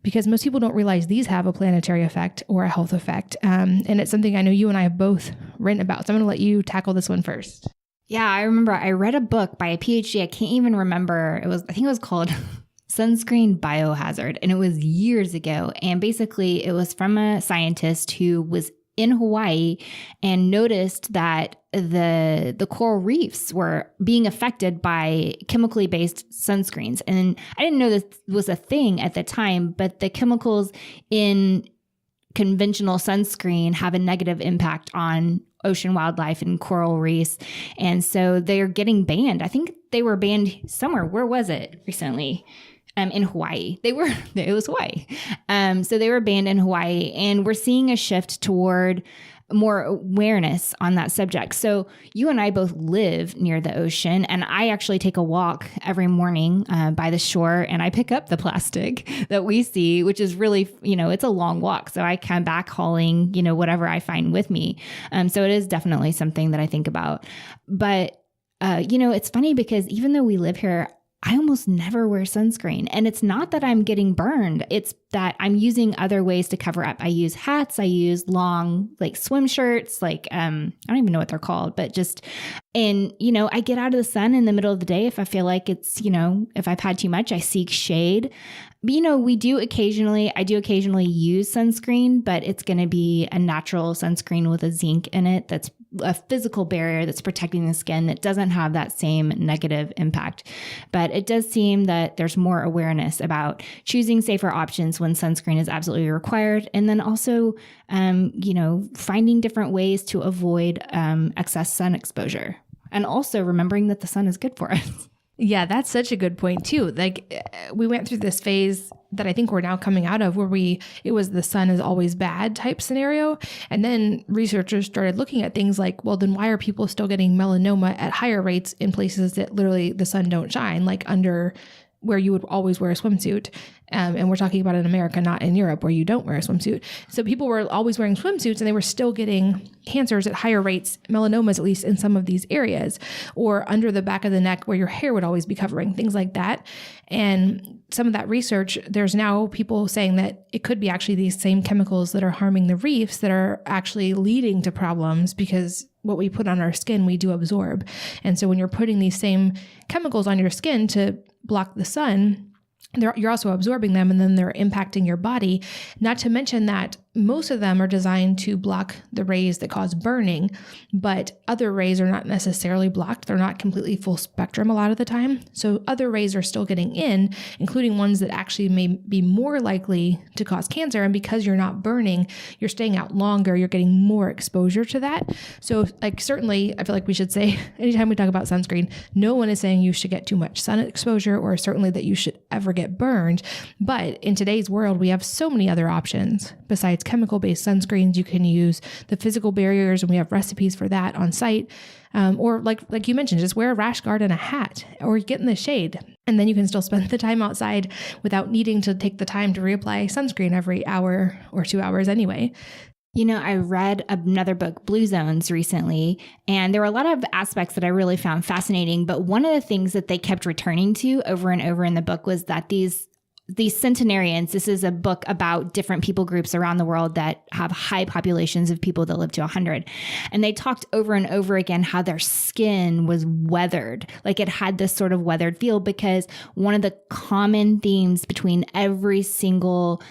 because most people don't realize these have a planetary effect or a health effect. And it's something I know you and I have both written about. So I'm going to let you tackle this one first. Yeah, I remember I read a book by a PhD. I can't even remember. I think it was called Sunscreen Biohazard, and it was years ago. And basically it was from a scientist who was in Hawaii and noticed that the coral reefs were being affected by chemically based sunscreens. And I didn't know this was a thing at the time, but the chemicals in conventional sunscreen have a negative impact on ocean wildlife and coral reefs. And so they're getting banned. I think they were banned somewhere. Where was it recently? In Hawaii. It was Hawaii. So they were banned in Hawaii, and we're seeing a shift toward more awareness on that subject. So you and I both live near the ocean, and I actually take a walk every morning by the shore, and I pick up the plastic that we see, which is really, it's a long walk. So I come back hauling, whatever I find with me. So it is definitely something that I think about. But, it's funny because even though we live here, I almost never wear sunscreen. And it's not that I'm getting burned. It's that I'm using other ways to cover up. I use hats. I use long, swim shirts, I don't even know what they're called, but I get out of the sun in the middle of the day. If I feel like it's, if I've had too much, I seek shade. But, I do occasionally use sunscreen, but it's going to be a natural sunscreen with a zinc in it. That's a physical barrier that's protecting the skin that doesn't have that same negative impact. But it does seem that there's more awareness about choosing safer options when sunscreen is absolutely required. And then also, finding different ways to avoid excess sun exposure. And also remembering that the sun is good for us. Yeah, that's such a good point too. We went through this phase that I think we're now coming out of where it was the sun is always bad type scenario. And then researchers started looking at things like, well, then why are people still getting melanoma at higher rates in places that literally the sun don't shine, like under where you would always wear a swimsuit. And we're talking about in America, not in Europe, where you don't wear a swimsuit. So people were always wearing swimsuits and they were still getting cancers at higher rates, melanomas, at least in some of these areas, or under the back of the neck where your hair would always be covering, things like that. And some of that research, there's now people saying that it could be actually these same chemicals that are harming the reefs that are actually leading to problems, because what we put on our skin, we do absorb. And so when you're putting these same chemicals on your skin to block the sun, you're also absorbing them, and then they're impacting your body. Not to mention that most of them are designed to block the rays that cause burning, but other rays are not necessarily blocked. They're not completely full spectrum a lot of the time. So other rays are still getting in, including ones that actually may be more likely to cause cancer. And because you're not burning, you're staying out longer, you're getting more exposure to that. So like certainly, I feel like we should say anytime we talk about sunscreen, no one is saying you should get too much sun exposure or certainly that you should ever get burned. But in today's world, we have so many other options besides chemical-based sunscreens. You can use the physical barriers, and we have recipes for that on site. Or like you mentioned, just wear a rash guard and a hat or get in the shade. And then you can still spend the time outside without needing to take the time to reapply sunscreen every hour or 2 hours anyway. You know, I read another book, Blue Zones, recently, and there were a lot of aspects that I really found fascinating. But one of the things that they kept returning to over and over in the book was that these centenarians, this is a book about different people groups around the world that have high populations of people that live to 100. And they talked over and over again how their skin was weathered, like it had this sort of weathered feel, because one of the common themes between every single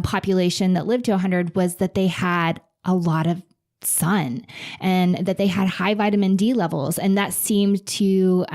population that lived to 100 was that they had a lot of sun and that they had high vitamin D levels. And that seemed to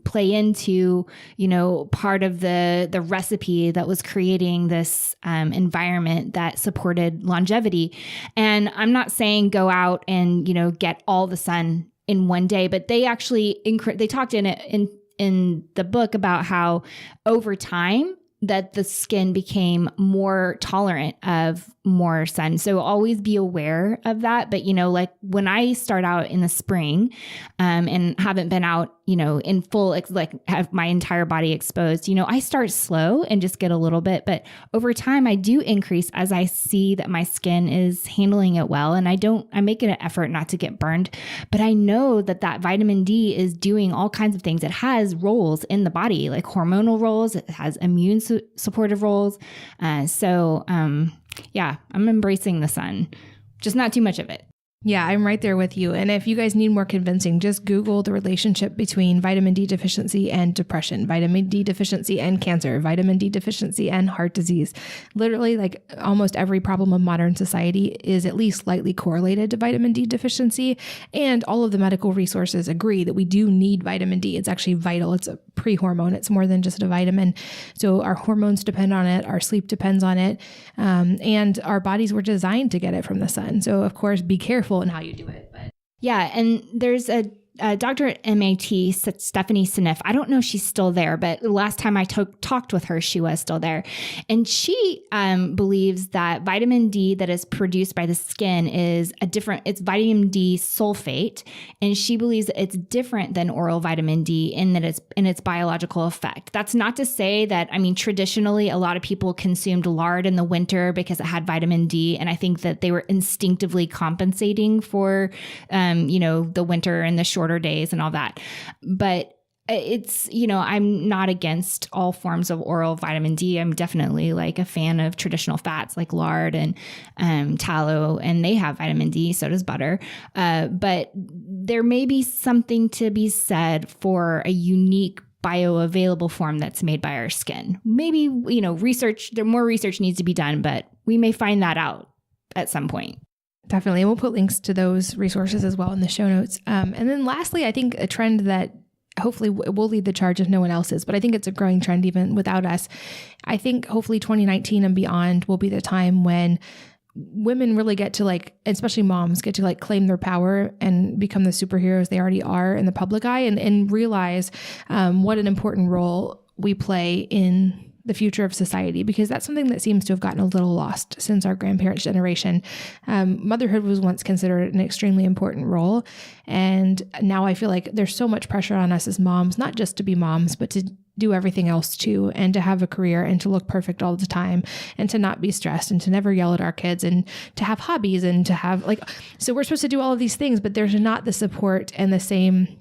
play into, you know, part of the recipe that was creating this environment that supported longevity. And I'm not saying go out and, you know, get all the sun in one day, but they actually, they talked in the book about how over time, that the skin became more tolerant of more sun. So always be aware of that. But, you know, like when I start out in the spring and haven't been out, you know, in full, like have my entire body exposed, you know, I start slow and just get a little bit. But over time, I do increase as I see that my skin is handling it well. And I make it an effort not to get burned. But I know that vitamin D is doing all kinds of things. It has roles in the body, like hormonal roles. It has immune supportive roles. Yeah, I'm embracing the sun, just not too much of it. Yeah, I'm right there with you. And if you guys need more convincing, just Google the relationship between vitamin D deficiency and depression, vitamin D deficiency and cancer, vitamin D deficiency and heart disease. Literally, like almost every problem of modern society is at least slightly correlated to vitamin D deficiency. And all of the medical resources agree that we do need vitamin D. It's actually vital. It's a pre-hormone. It's more than just a vitamin. So our hormones depend on it. Our sleep depends on it. And our bodies were designed to get it from the sun. So of course, be careful in how you do it. But yeah, and there's a Dr. at MAT, Stephanie Seneff. I don't know if she's still there, but the last time I talked with her, she was still there. And she believes that vitamin D that is produced by the skin is it's vitamin D sulfate. And she believes that it's different than oral vitamin D in that it's in its biological effect. That's not to say that, I mean, traditionally, a lot of people consumed lard in the winter because it had vitamin D. And I think that they were instinctively compensating for, the winter and the shorter days and all that. But it's, I'm not against all forms of oral vitamin D. I'm definitely like a fan of traditional fats like lard and tallow, and they have vitamin D, so does butter. But there may be something to be said for a unique bioavailable form that's made by our skin. Maybe, more research needs to be done, but we may find that out at some point. Definitely. And we'll put links to those resources as well in the show notes. And then lastly, I think a trend that hopefully we'll lead the charge if no one else is, but I think it's a growing trend even without us. I think hopefully 2019 and beyond will be the time when women really get to especially moms get to claim their power and become the superheroes they already are in the public eye and realize what an important role we play in the future of society, because that's something that seems to have gotten a little lost since our grandparents' generation. Motherhood was once considered an extremely important role. And now I feel like there's so much pressure on us as moms, not just to be moms, but to do everything else too, and to have a career and to look perfect all the time and to not be stressed and to never yell at our kids and to have hobbies and to have so we're supposed to do all of these things, but there's not the support and the same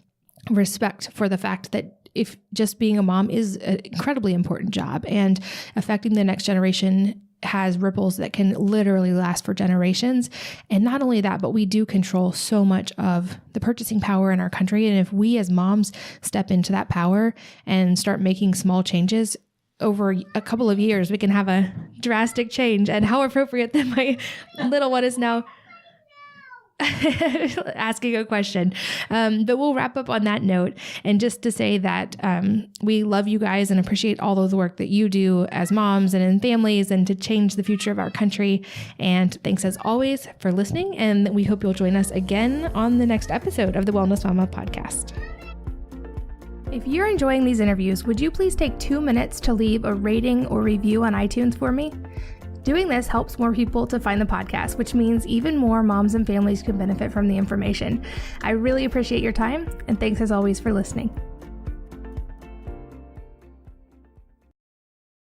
respect for the fact that if just being a mom is an incredibly important job and affecting the next generation has ripples that can literally last for generations. And not only that, but we do control so much of the purchasing power in our country. And if we as moms step into that power and start making small changes over a couple of years, we can have a drastic change. And how appropriate that my little one is now asking a question. But we'll wrap up on that note. And just to say that we love you guys and appreciate all of the work that you do as moms and in families and to change the future of our country. And thanks as always for listening. And we hope you'll join us again on the next episode of the Wellness Mama podcast. If you're enjoying these interviews, would you please take 2 minutes to leave a rating or review on iTunes for me? Doing this helps more people to find the podcast, which means even more moms and families can benefit from the information. I really appreciate your time, and thanks as always for listening.